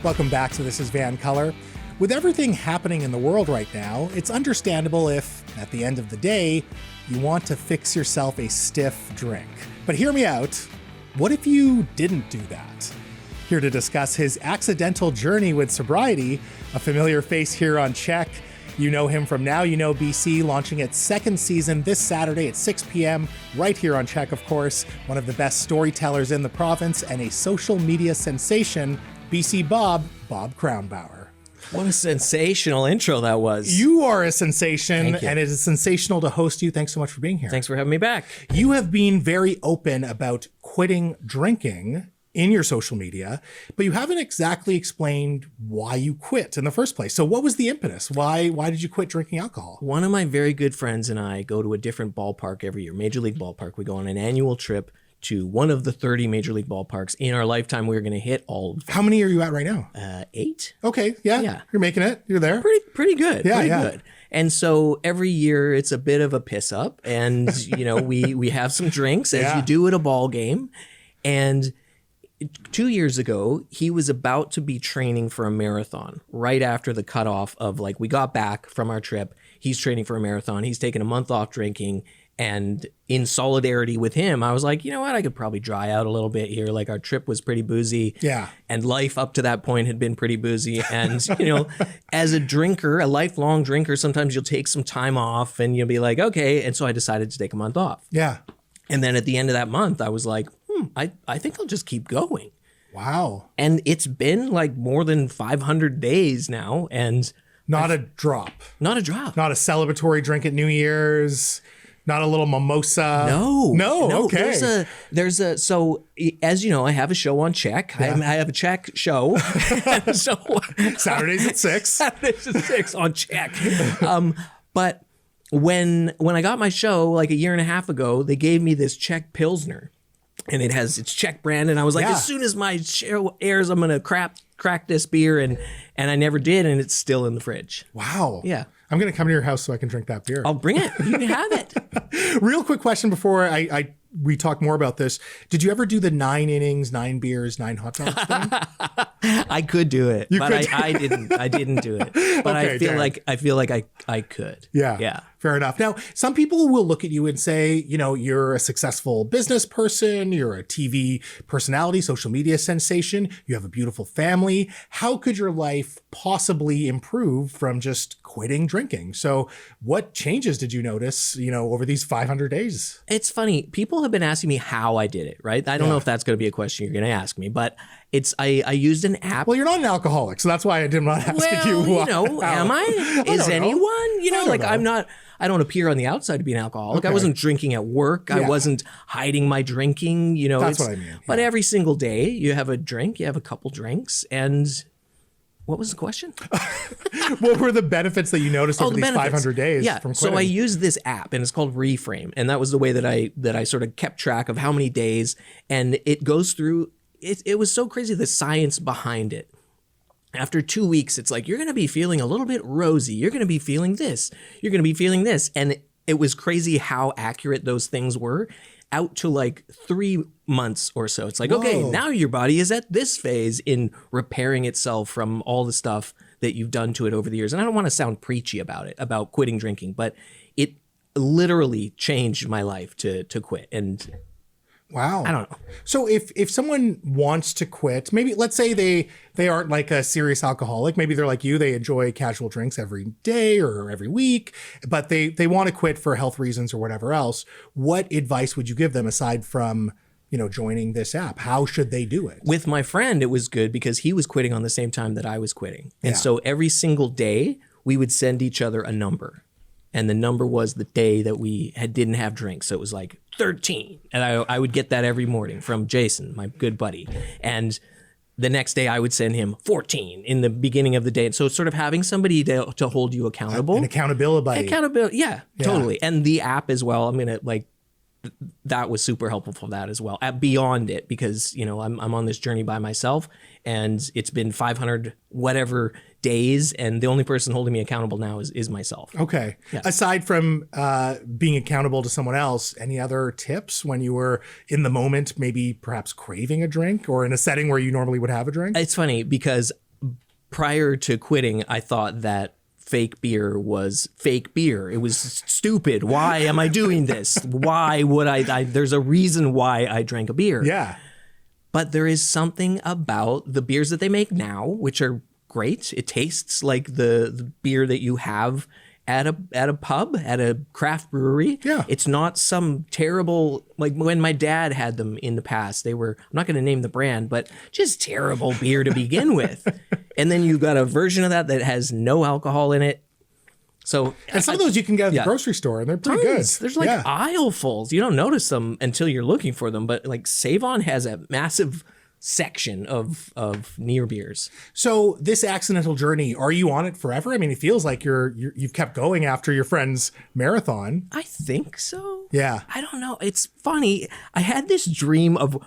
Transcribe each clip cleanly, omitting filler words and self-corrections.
Welcome back to This is VANCOLOUR. With everything happening in the world right now, it's understandable if, at the end of the day, you want to fix yourself a stiff drink. But hear me out. What if you didn't do that? Here to discuss his accidental journey with sobriety, a familiar face here on CHEK. You know him from Now You Know BC, launching its second season this Saturday at 6 p.m. right here on CHEK, of course. One of the best storytellers in the province and a social media sensation, BC Bob Kronbauer. What a sensational intro that was. You are a sensation, Thank you. and it is sensational to host you. Thanks so much for being here. Thanks for having me back. You have been very open about quitting drinking in your social media, but you haven't exactly explained why you quit in the first place. So what was the impetus? Why did you quit drinking alcohol? One of my very good friends and I go to a different ballpark every year, Major League ballpark. We go on an annual trip to one of the 30 Major League ballparks. In our lifetime, we're going to hit all of them. How many are you at right now? 8. Okay, yeah, you're making it. You're there. Pretty good. Yeah, pretty yeah. good. And so every year it's a bit of a piss up, and we have some drinks as you do at a ball game. And 2 years ago, he was about to be training for a marathon right after the cutoff of we got back from our trip. He's training for a marathon. He's taken a month off drinking. And in solidarity with him, I was like, you know what? I could probably dry out a little bit here. Our trip was pretty boozy. Yeah. And life up to that point had been pretty boozy. And, as a drinker, a lifelong drinker, sometimes you'll take some time off and you'll be like, okay. And so I decided to take a month off. Yeah. And then at the end of that month, I was like, I think I'll just keep going. Wow. And it's been more than 500 days now. And Not a drop. not a drop. Not a celebratory drink at New Year's. Not a little mimosa. No. Okay. There's a so as you know, I have a show on CHEK. Yeah. I have a CHEK show. So Saturdays at 6. Saturdays at 6 on CHEK. But when I got my show a year and a half ago, they gave me this CHEK Pilsner. And it's CHEK brand. And I was like, as soon as my show airs, I'm gonna crack this beer, and I never did, and it's still in the fridge. Wow. Yeah. I'm going to come to your house so I can drink that beer. I'll bring it. You can have it. Real quick question before we talk more about this. Did you ever do the 9 innings, 9 beers, 9 hot dogs thing? I could do it, but could I didn't. I didn't do it. But Okay, I feel like I could. Yeah. Fair enough. Now, some people will look at you and say, you're a successful business person, you're a TV personality, social media sensation, you have a beautiful family. How could your life possibly improve from just quitting drinking? So what changes did you notice, over these 500 days? It's funny. People have been asking me how I did it, right? I don't know if that's going to be a question you're going to ask me, but I used an app. Well, you're not an alcoholic, so that's why I did not ask you. Am I? Is anyone? I don't appear on the outside to be an alcoholic. Okay. I wasn't drinking at work. Yeah. I wasn't hiding my drinking. That's what I mean. But every single day you have a drink, you have a couple drinks. And what was the question? What were the benefits that you noticed over these benefits. 500 days from quitting? So I used this app, and it's called Reframe. And that was the way that I sort of kept track of how many days. And it goes through, it was so crazy, the science behind it. After 2 weeks, it's you're going to be feeling a little bit rosy. You're going to be feeling this. You're going to be feeling this. And it was crazy how accurate those things were out to 3 months or so. It's okay, now your body is at this phase in repairing itself from all the stuff that you've done to it over the years. And I don't want to sound preachy about it, about quitting drinking, but it literally changed my life to quit. And wow. I don't know. So if someone wants to quit, maybe let's say they aren't a serious alcoholic, maybe they're like you, they enjoy casual drinks every day or every week, but they want to quit for health reasons or whatever else. What advice would you give them aside from, joining this app? How should they do it? With my friend, it was good because he was quitting on the same time that I was quitting. And so every single day we would send each other a number. And the number was the day that we didn't have drinks. So it was 13. And I would get that every morning from Jason, my good buddy. And the next day I would send him 14 in the beginning of the day. And so it's sort of having somebody to hold you accountable. An accountability buddy. Accountability, yeah, totally. And the app as well. I'm going to that was super helpful for that as well. Beyond it, because I'm on this journey by myself, and it's been 500 whatever days, and the only person holding me accountable now is myself. Okay. Yeah. Aside from being accountable to someone else, any other tips when you were in the moment, maybe perhaps craving a drink or in a setting where you normally would have a drink? It's funny because prior to quitting, I thought that fake beer was fake beer. It was stupid. Why am I doing this? Why would I there's a reason why I drank a beer. Yeah. But there is something about the beers that they make now, which are great. It tastes like the beer that you have at a pub, at a craft brewery. Yeah. It's not some terrible, like when my dad had them in the past, they were, I'm not going to name the brand, but just terrible beer to begin with. And then you got a version of that has no alcohol in it. So, and some of those you can get at the grocery store, and they're pretty tons. good. There's like aislefuls. You don't notice them until you're looking for them, but like Save-On has a massive section of near beers. So this accidental journey, are you on it forever? I mean, it feels like you've kept going after your friend's marathon. I think so. Yeah. I don't know. It's funny. I had this dream of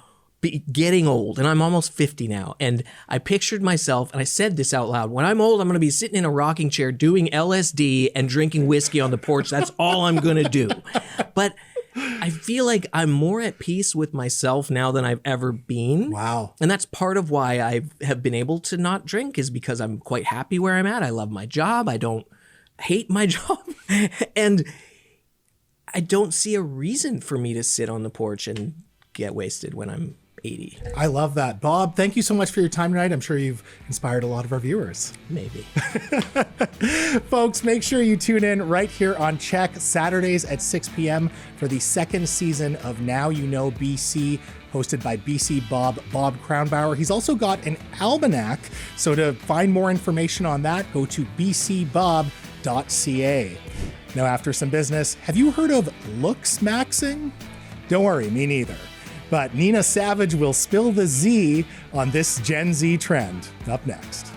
getting old, and I'm almost 50 now. And I pictured myself, and I said this out loud, when I'm old, I'm going to be sitting in a rocking chair doing LSD and drinking whiskey on the porch. That's all I'm going to do. But I feel like I'm more at peace with myself now than I've ever been. Wow. And that's part of why I have been able to not drink, is because I'm quite happy where I'm at. I love my job. I don't hate my job. And I don't see a reason for me to sit on the porch and get wasted when I'm 80. I love that. Bob, thank you so much for your time tonight. I'm sure you've inspired a lot of our viewers. Maybe. Folks, make sure you tune in right here on CHEK Saturdays at 6 p.m. for the second season of Now You Know BC, hosted by BC Bob Kronbauer. He's also got an almanac, so to find more information on that, go to bcbob.ca. Now, after some business, have you heard of looks maxing? Don't worry, me neither. But Nina Savage will spill the Z on this Gen Z trend. Up next.